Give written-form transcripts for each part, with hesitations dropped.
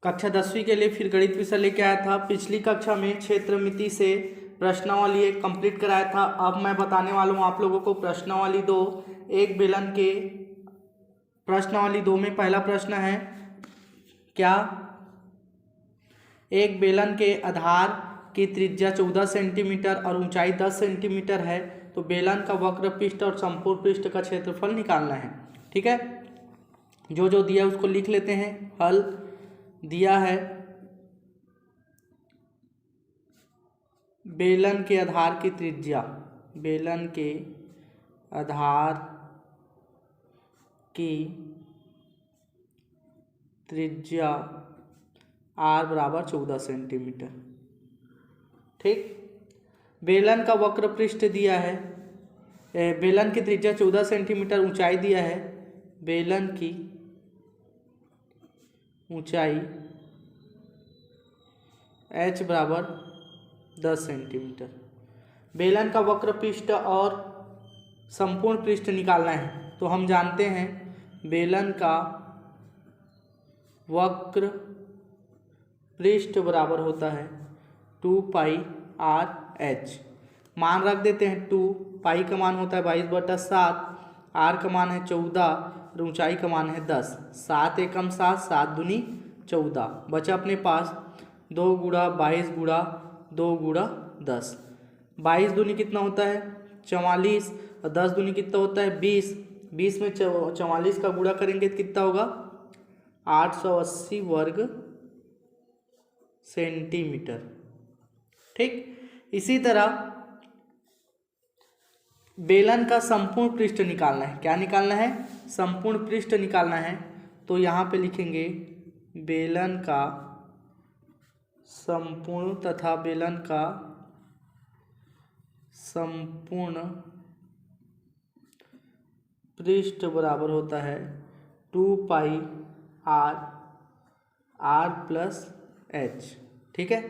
कक्षा 10वीं के लिए फिर गणित विषय लेके आया था। पिछली कक्षा में क्षेत्रमिति से प्रश्नावली एक कंप्लीट कराया था। अब मैं बताने वाला हूँ आप लोगों को प्रश्नावली 2। एक बेलन के प्रश्नावली 2 में पहला प्रश्न है क्या, एक बेलन के आधार की त्रिज्या 14 सेंटीमीटर और ऊंचाई 10 सेंटीमीटर है, तो बेलन का वक्र पृष्ठ और संपूर्ण पृष्ठ का क्षेत्रफल निकालना है। ठीक है, जो जो दिया उसको लिख लेते हैं। हल दिया है बेलन के आधार की त्रिज्या, बेलन के आधार की त्रिज्या r बराबर 14 सेंटीमीटर। ठीक, बेलन का वक्र पृष्ठ दिया है, बेलन की त्रिज्या 14 सेंटीमीटर, ऊंचाई दिया है, बेलन की ऊंचाई h बराबर 10 सेंटीमीटर। बेलन का वक्र पृष्ठ और संपूर्ण पृष्ठ निकालना है, तो हम जानते हैं बेलन का वक्र पृष्ठ बराबर होता है 2 पाई r h। मान रख देते हैं 2 पाई का मान होता है 22/7, r का मान है 14 और ऊंचाई का मान है 10। 7 एकम 7, 7 दूनी 14, बचा अपने पास 2 गुणा 22 गुणा 2 गुणा 10। 22 दूनी कितना होता है 44 और 10 दूनी कितना होता है 20। 20 में 44 का गुणा करेंगे तो कितना होगा 880 वर्ग सेंटीमीटर। ठीक, इसी तरह बेलन का संपूर्ण पृष्ठ निकालना है। क्या निकालना है, संपूर्ण पृष्ठ निकालना है। तो यहाँ पे लिखेंगे बेलन का संपूर्ण तथा बेलन का संपूर्ण पृष्ठ बराबर होता है 2 पाई r प्लस h। ठीक है,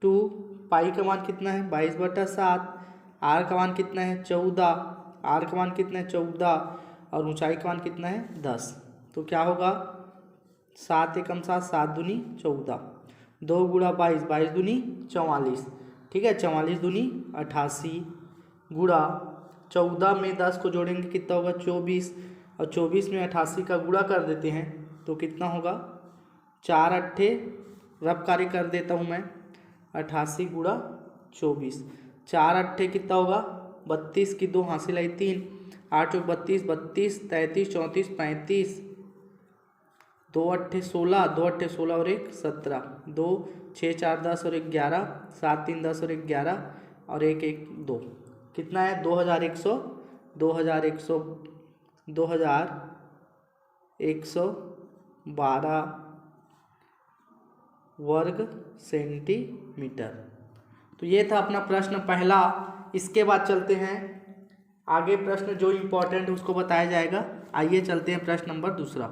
2 पाई का मान कितना है 22/7, r का मान कितना है 14, r का मान कितना है 14 और ऊंचाई का मान कितना है 10। तो क्या होगा 7 एकम 7, 7 दूनी 14, 2 गुणा 22, 22 दूनी 44। ठीक है, 44 दूनी 88 गुणा 14 में 10 को जोड़ेंगे कितना होगा 24 और 24 में 88 का गुणा कर देते हैं तो कितना होगा 4 अट्ठे रब कार्य कर देता हूँ मैं 88 गुणा 24, 4 अट्ठे कितना होगा 32 की 2 हासिल आई 3, 8 32, 32 33 34 35, 2 अट्ठे 16, 2 अट्ठे 16 और 1 17, 2 6 4 10 और 1 11, 7 3 10 और 1 11 और 1 1 2, कितना है 2100 2112 वर्ग सेंटीमीटर। तो ये था अपना प्रश्न पहला। इसके बाद चलते हैं आगे, प्रश्न जो इम्पोर्टेंट है उसको बताया जाएगा। आइए चलते हैं प्रश्न नंबर दूसरा।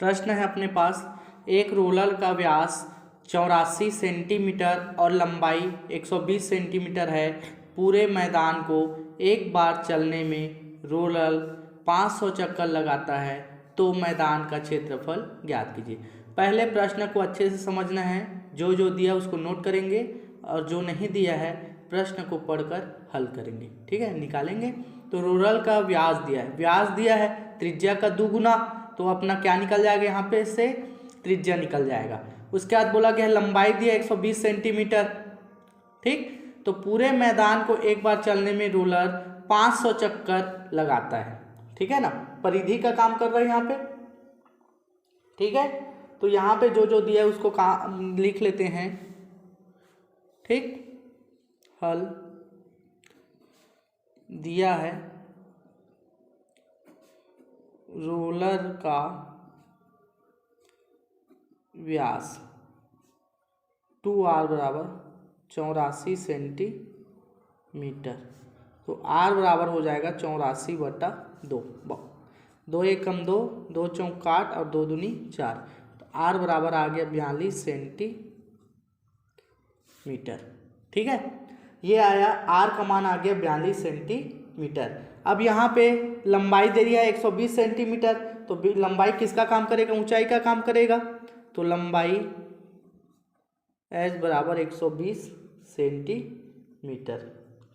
प्रश्न है अपने पास, एक रोलर का व्यास 84 सेंटीमीटर और लंबाई 120 सेंटीमीटर है। पूरे मैदान को एक बार चलने में रोलर 500 चक्कर लगाता है, तो मैदान का क्षेत्रफल ज्ञात कीजिए। पहले प्रश्न को अच्छे से समझना है, जो जो दिया उसको नोट करेंगे और जो नहीं दिया है प्रश्न को पढ़कर हल करेंगे। ठीक है, निकालेंगे। तो रोलर का व्यास दिया है, व्यास दिया है त्रिज्या का 2 गुना, तो अपना क्या निकल जाएगा यहाँ पे से त्रिज्या निकल जाएगा। उसके बाद बोला गया लंबाई दिया 120 सेंटीमीटर। ठीक, तो पूरे मैदान को एक बार चलने में रोलर 500 चक्कर लगाता है। ठीक है ना, परिधि का काम कर रहा है यहाँ पे। ठीक है, तो यहाँ पे जो जो दिया है उसको लिख लेते हैं। ठीक, हल दिया है रोलर का व्यास 2r बराबर 84 सेंटीमीटर, तो r बराबर हो जाएगा 84/2। 2 एकम 2, 2 चौक 8 और 2 दूनी 4, तो r बराबर आ गया 42 सेंटीमीटर। ठीक है, ये आया r का मान आ गया 42 सेंटीमीटर। अब यहाँ पे लंबाई दे दिया है 120 सेंटीमीटर, तो लंबाई किसका काम करेगा ऊंचाई का काम करेगा। तो लंबाई h बराबर 120 सेंटीमीटर।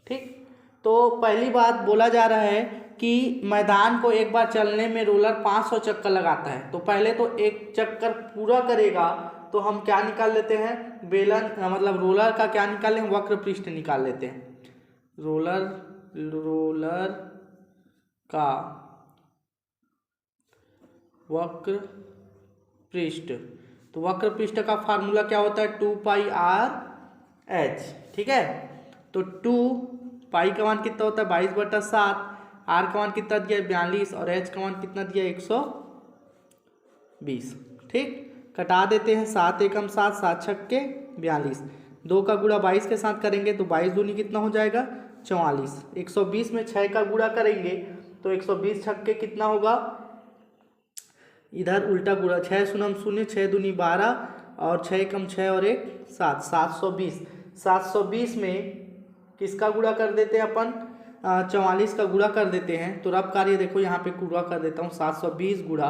ठीक, तो पहली बात बोला जा रहा है कि मैदान को एक बार चलने में रोलर 500 चक्कर लगाता है। तो पहले तो एक चक्कर पूरा करेगा तो हम क्या निकाल लेते हैं, बेलन मतलब रोलर का क्या निकाल लें, वक्र पृष्ठ निकाल लेते हैं। रोलर का वक्र पृष्ठ, तो वक्र पृष्ठ का फार्मूला क्या होता है, 2πr/h। ठीक है, तो 2 पाई का मान कितना होता है 22/7, r का मान कितना दिया 42 और h का मान कितना दिया 120। ठीक, कटा देते हैं, 7 एकम 7, 7 छक्के 42, 2 का गुणा 22 के साथ करेंगे तो 22 दूनी कितना हो जाएगा 44। 120 में 6 का गुणा करेंगे तो 120 छक्के कितना होगा, इधर उल्टा गुणा, 6 शून्य 0, 6 दूनी 12 और 6 एकम 6 और 1 7, 720। 720 में किसका गुणा कर देते हैं अपन, 44 का गुणा कर देते हैं। तो रब कार्य देखो यहाँ पे गुणा कर देता हूँ, 720 गुणा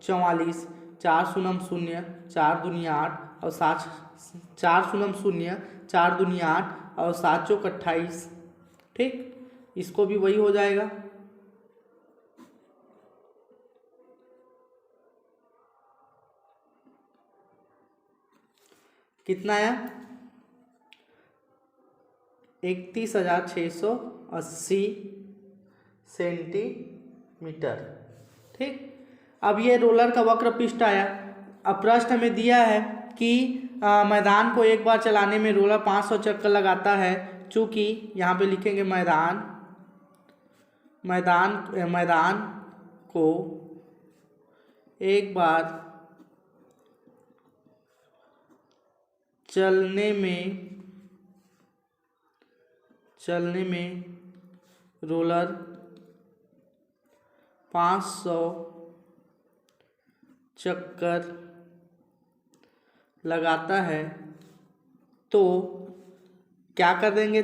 44, 4 शून्य 0, 4 दूनी 8 और 7, 4 शून्य 0, 4 दूनी 8 और 7 चौक 28। ठीक, इसको भी वही हो जाएगा। कितना आया 31,680 सेंटीमीटर। ठीक, अब ये रोलर का वक्र पृष्ठ आया। अब प्रश्न में दिया है कि मैदान को एक बार चलाने में रोलर 500 चक्कर लगाता है। चूंकि यहाँ पे लिखेंगे मैदान को एक बार चलने में रोलर 500 चक्कर लगाता है तो क्या कर देंगे,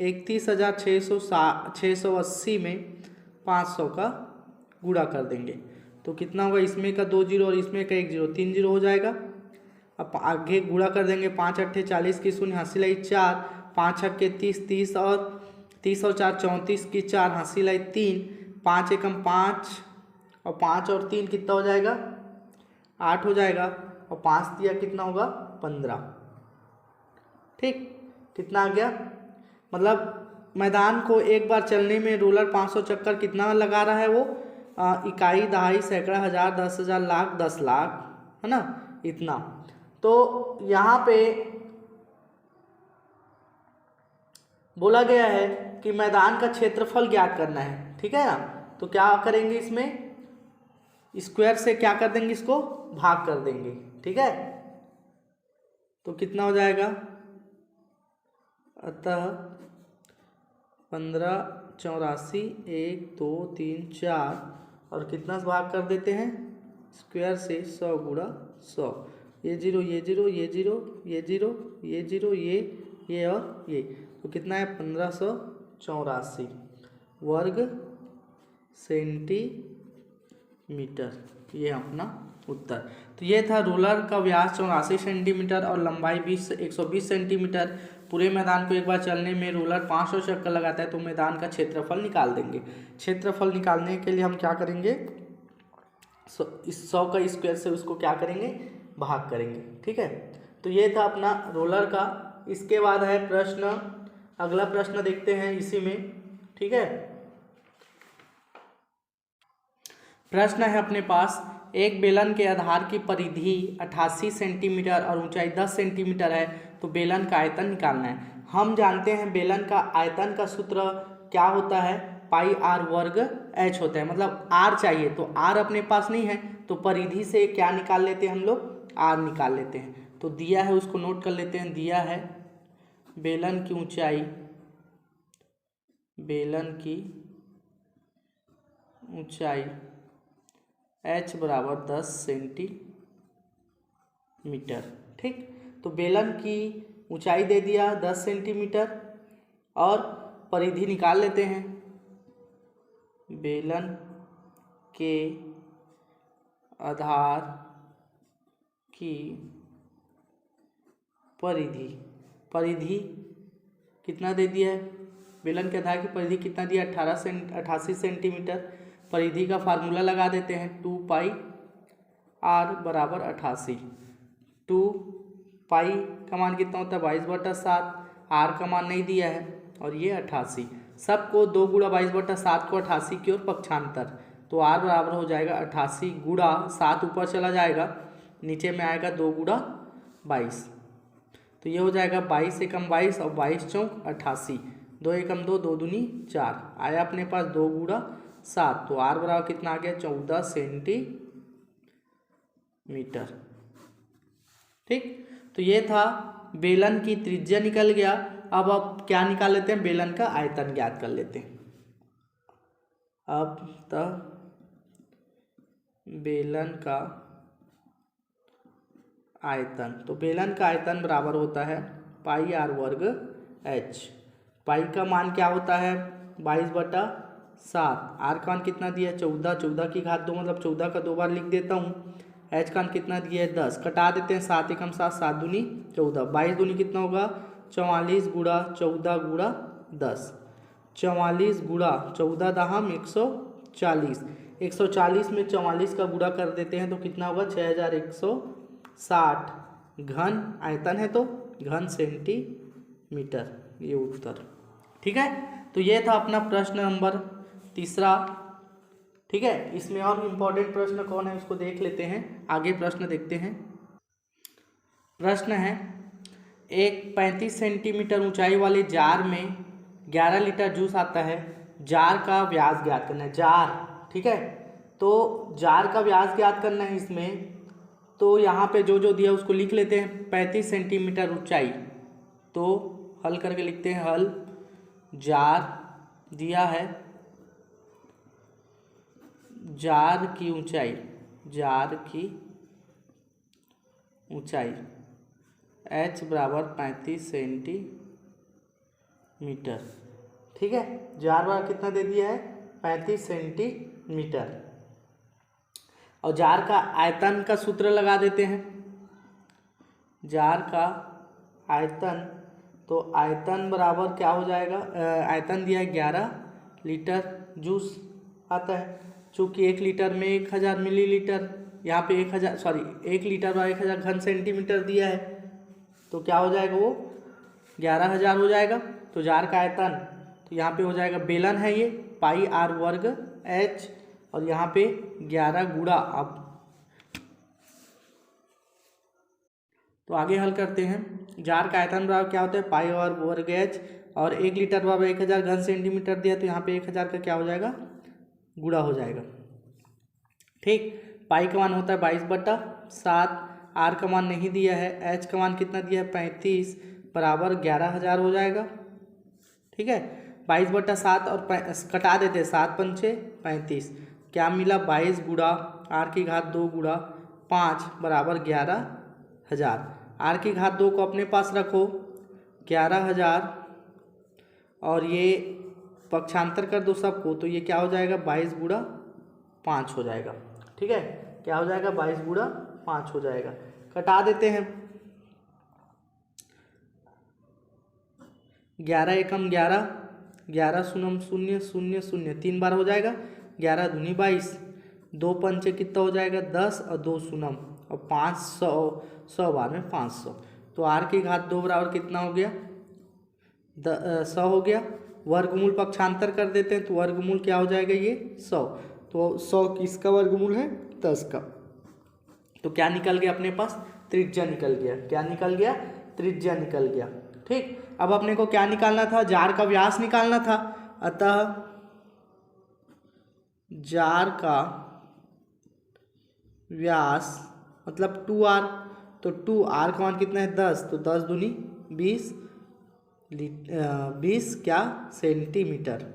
31,680 में 500 का गुणा कर देंगे तो कितना होगा, इसमें का 2 जीरो और इसमें का 1 जीरो, 3 जीरो हो जाएगा। अब आगे गुणा कर देंगे, 5 अट्ठे 40 की शून्य हासिल आई 4, 5 छक्के 30, 30 और 4 34 की 4 हासिल आई 3, 5 एकम 5 और 5 और 3 कितना हो जाएगा 8 हो जाएगा और 5 दिया कितना होगा 15। ठीक, कितना आ गया, मतलब मैदान को एक बार चलने में रोलर 500 चक्कर कितना लगा रहा है, वो इकाई, दहाई, सैकड़ा, हजार, 10,000, लाख, 10 लाख, है ना, इतना। तो यहाँ पे बोला गया है कि मैदान का क्षेत्रफल ज्ञात करना है। ठीक है ना, तो क्या करेंगे, इसमें स्क्वायर से क्या कर देंगे, इसको भाग कर देंगे। ठीक है, तो कितना हो जाएगा, अतः 15, 84, 1, 2, 3, 4 और कितना से भाग कर देते हैं, स्क्वायर से 100 गुणा 100, ये जीरो ये जीरो ये जीरो ये जीरो ये जीरो ये और ये, तो कितना है 1584 वर्ग सेंटीमीटर, ये अपना उत्तर। तो ये था रोलर का व्यास 84 सेंटीमीटर और लंबाई 120 सेंटीमीटर। पूरे मैदान को एक बार चलने में रोलर 500 चक्कर लगाता है तो मैदान का क्षेत्रफल निकाल देंगे। क्षेत्रफल निकालने के लिए हम क्या करेंगे, इस 100 का स्क्वायर से उसको क्या करेंगे, भाग करेंगे। ठीक है, तो ये था अपना रोलर का। इसके बाद है प्रश्न, अगला प्रश्न देखते हैं इसी में। ठीक है, प्रश्न है अपने पास, एक बेलन के आधार की परिधि 88 सेंटीमीटर और ऊंचाई 10 सेंटीमीटर है, तो बेलन का आयतन निकालना है। हम जानते हैं बेलन का आयतन का सूत्र क्या होता है, पाई आर वर्ग एच होता है, मतलब आर चाहिए तो आर अपने पास नहीं है तो परिधि से क्या निकाल लेते हैं हम लोग, आर निकाल लेते हैं। तो दिया है उसको नोट कर लेते हैं, दिया है बेलन की ऊंचाई h बराबर 10 सेंटीमीटर। ठीक, तो बेलन की ऊंचाई दे दिया 10 सेंटीमीटर और परिधि निकाल लेते हैं। बेलन के आधार की परिधि, परिधि कितना दे दिया है, बेलन के आधार की परिधि कितना दिया, 88 सेंटीमीटर। परिधि का फार्मूला लगा देते हैं, 2 पाई r बराबर 88। 2 पाई का मान कितना होता है, 22/7। r का मान नहीं दिया है और ये 88। सबको 2 गुणा 22/7 को 88 की ओर पक्षांतर, तो r बराबर हो जाएगा 88 गुणा 7 ऊपर चला जाएगा, नीचे में आएगा 2 गुणा 22। तो ये हो जाएगा 22 एकम 22 और 22 चौक 88। 2 एकम 2, 2 दूनी 4, आया अपने पास 2 गुणा 7। तो r बराबर कितना आ गया, 14 सेंटीमीटर। ठीक, तो ये था बेलन की त्रिज्या निकल गया। अब क्या निकाल लेते हैं, बेलन का आयतन ज्ञात कर लेते हैं। अब बेलन का आयतन, तो बेलन का आयतन बराबर होता है पाई r वर्ग h। पाई का मान क्या होता है, 22/7। r का मान कितना दिया है, 14। 14 की घात 2 मतलब 14 का 2 बार लिख देता हूँ। h का मान कितना दिया है, 10। कटा देते हैं, 7 एकम 7, 7 दूनी 14। 22 दूनी कितना होगा, 44 गुणा 14 गुणा 10। 44 गुणा 14 दहम 140। 140 में 44 का गुणा कर देते हैं तो कितना होगा, 6160 घन आयतन है, तो घन सेंटीमीटर, ये उत्तर। ठीक है, तो ये था अपना प्रश्न नंबर 3। ठीक है, इसमें और इम्पोर्टेंट प्रश्न कौन है उसको देख लेते हैं। आगे प्रश्न देखते हैं। प्रश्न है, एक 35 सेंटीमीटर ऊंचाई वाले जार में 11 लीटर जूस आता है। जार का व्यास ज्ञात करना है, जार। ठीक है, तो जार का व्यास ज्ञात करना है इसमें, तो यहाँ पे जो जो दिया उसको लिख लेते हैं। 35 सेंटीमीटर ऊंचाई, तो हल करके लिखते हैं, हल। जार दिया है, जार की ऊंचाई, जार की ऊंचाई h बराबर 35 सेंटीमीटर। ठीक है, जार बराबर कितना दे दिया है, 35 सेंटीमीटर। और जार का आयतन का सूत्र लगा देते हैं। जार का आयतन, तो आयतन बराबर क्या हो जाएगा, आयतन दिया है 11 लीटर जूस आता है। चूँकि 1 लीटर में 1000 मिलीलीटर, यहाँ पे 1 लीटर बराबर 1000 घन सेंटीमीटर दिया है, तो क्या हो जाएगा, वो 11000 हो जाएगा। तो जार का आयतन, तो यहाँ पे हो जाएगा, बेलन है ये, पाई r वर्ग h, और यहाँ पे 11 गुणा। अब तो आगे हल करते हैं। जार का आयतन बराबर क्या होता है, पाई r वर्ग h, और 1 लीटर बराबर 1000 घन सेंटीमीटर दिया, तो यहाँ पे 1000 का क्या हो जाएगा, गुणा हो जाएगा। ठीक, पाई का मान होता है 22/7। r का मान नहीं दिया है, h का मान कितना दिया है, 35 बराबर 11000 हो जाएगा। ठीक है, 22/7 और कटा देते हैं, 7 पंचे 35, क्या मिला, 22 गुणा r की घात 2 गुणा 5 बराबर 11000। r की घात 2 को अपने पास रखो, 11000, और ये पक्षांतर कर दो सबको, तो ये क्या हो जाएगा, 22 गुणा 5 हो जाएगा। ठीक है, क्या हो जाएगा, 22 गुणा 5 हो जाएगा। कटा देते हैं, 11 एकम 11, 11 शून्यम 0 0 0, 3 बार हो जाएगा, 11 दूनी 22, 2 पंचे कितना हो जाएगा, 10, और 2 शून्यम, और 500, 100 बार में 500। तो r की घात 2 बराबर कितना हो गया, 100 हो गया। वर्गमूल पक्षांतर कर देते हैं, तो वर्गमूल क्या हो जाएगा, ये 100। तो 100 किसका वर्गमूल है, 10 का। तो क्या निकल गया अपने पास, त्रिज्या निकल गया। क्या निकल गया, त्रिज्या निकल गया। ठीक, अब अपने को क्या निकालना था, जार का व्यास निकालना था। अतः जार का व्यास मतलब 2r, तो 2r का मान कितना है, 10, तो 10 दूनी 20, 20 क्या सेंटीमीटर।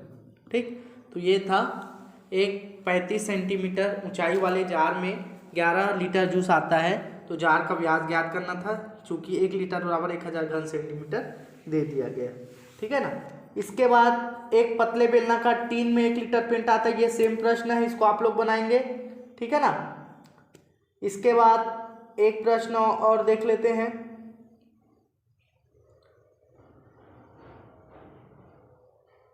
ठीक, तो ये था एक 35 सेंटीमीटर ऊंचाई वाले जार में 11 लीटर जूस आता है, तो जार का व्यास ज्ञात करना था, चूँकि 1 लीटर बराबर 1000 घन सेंटीमीटर दे दिया गया। ठीक है ना। इसके बाद एक पतले बेलनाकार टीन में 1 लीटर पेंट आता है, ये सेम प्रश्न है, इसको आप लोग बनाएंगे। ठीक है ना। इसके बाद एक प्रश्न और देख लेते हैं।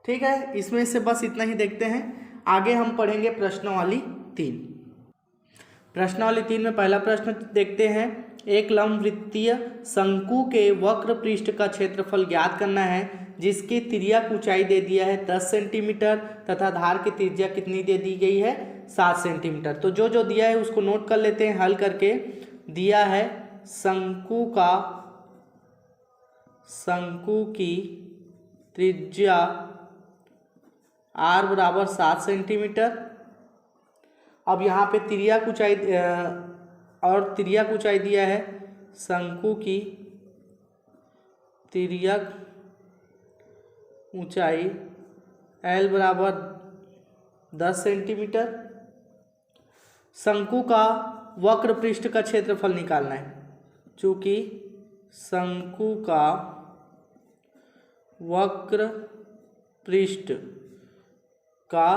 ठीक है, इसमें से बस इतना ही देखते हैं। आगे हम पढ़ेंगे प्रश्नावली 3। प्रश्नावली 3 में पहला प्रश्न देखते हैं। एक लंबवृत्तीय शंकु के वक्र पृष्ठ का क्षेत्रफल ज्ञात करना है जिसकी तिर्यक ऊंचाई दे दिया है 10 सेंटीमीटर तथा धार की त्रिज्या कितनी दे दी गई है 7 सेंटीमीटर। तो जो जो दिया है उसको नोट कर लेते हैं हल करके। दिया है शंकु की त्रिज्या r बराबर 7 सेंटीमीटर। अब यहाँ पे तिर्यक ऊंचाई दिया है शंकु की तिर्यक ऊंचाई l बराबर 10 सेंटीमीटर। शंकु का वक्र पृष्ठ का क्षेत्रफल निकालना है। चूँकि शंकु का वक्र पृष्ठ का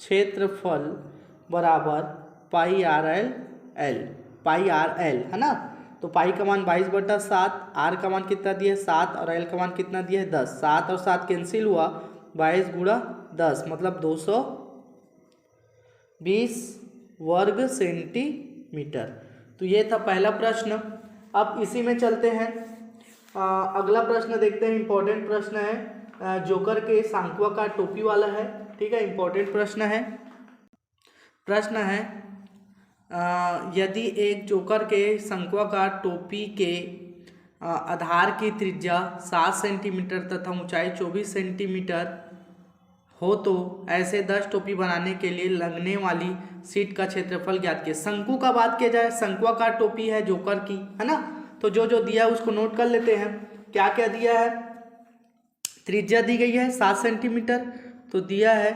क्षेत्रफल बराबर पाई आर एल है ना। तो पाई का मान 22/7, आर का मान कितना दिया है 7 और एल का मान कितना दिया है 10। 7 और 7 कैंसिल हुआ, 22 गुणा 10 मतलब 220 वर्ग सेंटीमीटर। तो ये था पहला प्रश्न। अब इसी में चलते हैं, अगला प्रश्न देखते हैं। इंपॉर्टेंट प्रश्न है, जोकर के शंक्वाकार टोपी वाला है। ठीक है, इंपॉर्टेंट प्रश्न है। प्रश्न है यदि एक जोकर के शंक्वाकार टोपी के आधार की त्रिज्या 7 सेंटीमीटर तथा ऊंचाई 24 सेंटीमीटर हो तो ऐसे 10 टोपी बनाने के लिए लगने वाली सीट का क्षेत्रफल ज्ञात किया। शंकु का बात किया जाए, शंक्वाकार टोपी है जोकर की, है ना। तो जो जो दिया है उसको नोट कर लेते हैं। क्या क्या दिया है, त्रिज्या दी गई है 7 सेंटीमीटर। तो दिया है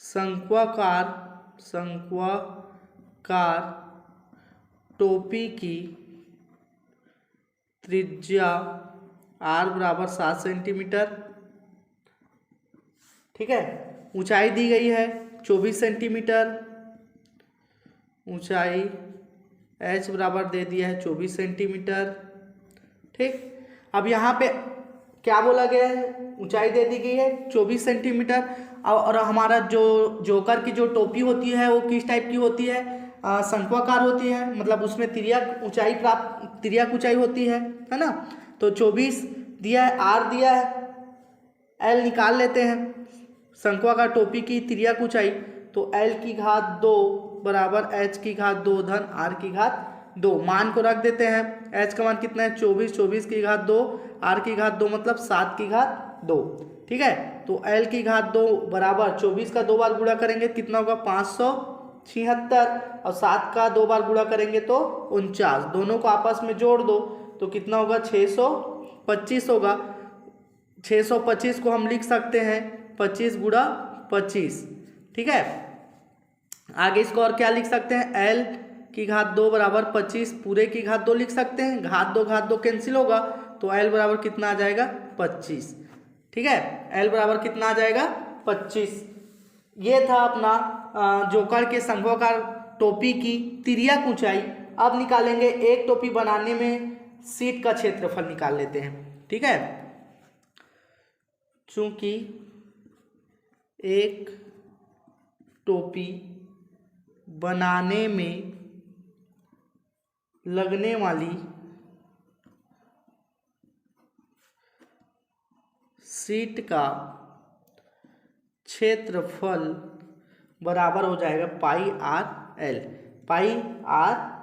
शंक्वाकार टोपी की त्रिज्या r बराबर 7 सेंटीमीटर। ठीक है, ऊंचाई दी गई है 24 सेंटीमीटर, ऊंचाई h बराबर दे दिया है 24 सेंटीमीटर। ठीक, अब यहाँ पे क्या बोला गया है, ऊंचाई दे दी गई है 24 सेंटीमीटर। और हमारा जो जोकर की जो टोपी होती है वो किस टाइप की होती है, शंक्वाकार होती है, मतलब उसमें तिर्यक ऊंचाई होती है ना। तो 24 दिया है, r दिया है, l निकाल लेते हैं। शंक्वाकार टोपी की तिर्यक ऊंचाई, तो l की घात 2 बराबर h की घात 2 धन r की घात 2। मान को रख देते हैं। h का मान कितना है 24, 24 की घात 2, r की घात 2 मतलब 7 की घात 2। ठीक है, तो l की घात 2 बराबर 24 का 2 बार गुणा करेंगे कितना होगा 576, और 7 का 2 बार गुणा करेंगे तो 49। दोनों को आपस में जोड़ दो तो कितना होगा 625 होगा। 625 को हम लिख सकते हैं 25 गुणा 25। ठीक है, आगे इसको और क्या लिख सकते हैं, l की घात 2 बराबर 25, पूरे की घात 2 लिख सकते हैं, घात 2 कैंसिल होगा तो l बराबर कितना आ जाएगा 25। ठीक है, l बराबर कितना आ जाएगा 25। ये था अपना जोकर के शंक्वाकार टोपी की तिर्यक ऊंचाई। अब निकालेंगे एक टोपी बनाने में सीट का क्षेत्रफल निकाल लेते हैं। ठीक है, चूंकि एक टोपी बनाने में लगने वाली सीट का क्षेत्रफल बराबर हो जाएगा पाई आर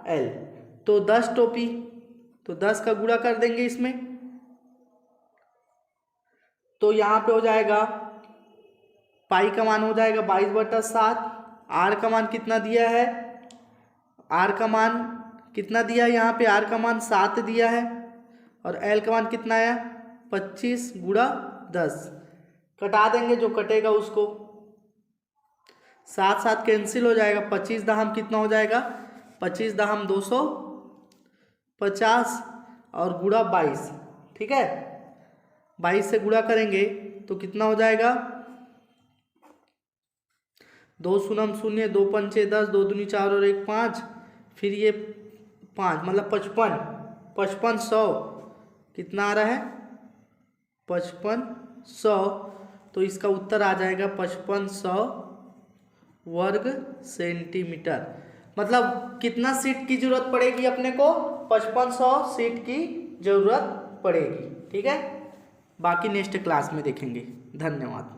एल। तो 10 टोपी, तो 10 का गुणा कर देंगे इसमें, तो यहाँ पे हो जाएगा पाई का मान हो जाएगा 22/7। आर का मान कितना दिया है, आर का मान कितना दिया है, यहाँ पे आर का मान 7 दिया है, और एल का मान कितना है 25 गुणा 10। कटा देंगे जो कटेगा उसको, 7 7 कैंसिल हो जाएगा, 25 दहम कितना हो जाएगा 25 दहम 250 और गुणा 22। ठीक है, 22 से गुणा करेंगे तो कितना हो जाएगा 2 शून्य 0, 2 पंचे 10, 2 दूनी 4 और 1 5, फिर ये 5 मतलब 55, 5500 कितना आ रहा है 5500। तो इसका उत्तर आ जाएगा 5500 वर्ग सेंटीमीटर। मतलब कितना सीट की जरूरत पड़ेगी अपने को, 5500 सीट की जरूरत पड़ेगी। ठीक है, बाकी नेक्स्ट क्लास में देखेंगे। धन्यवाद।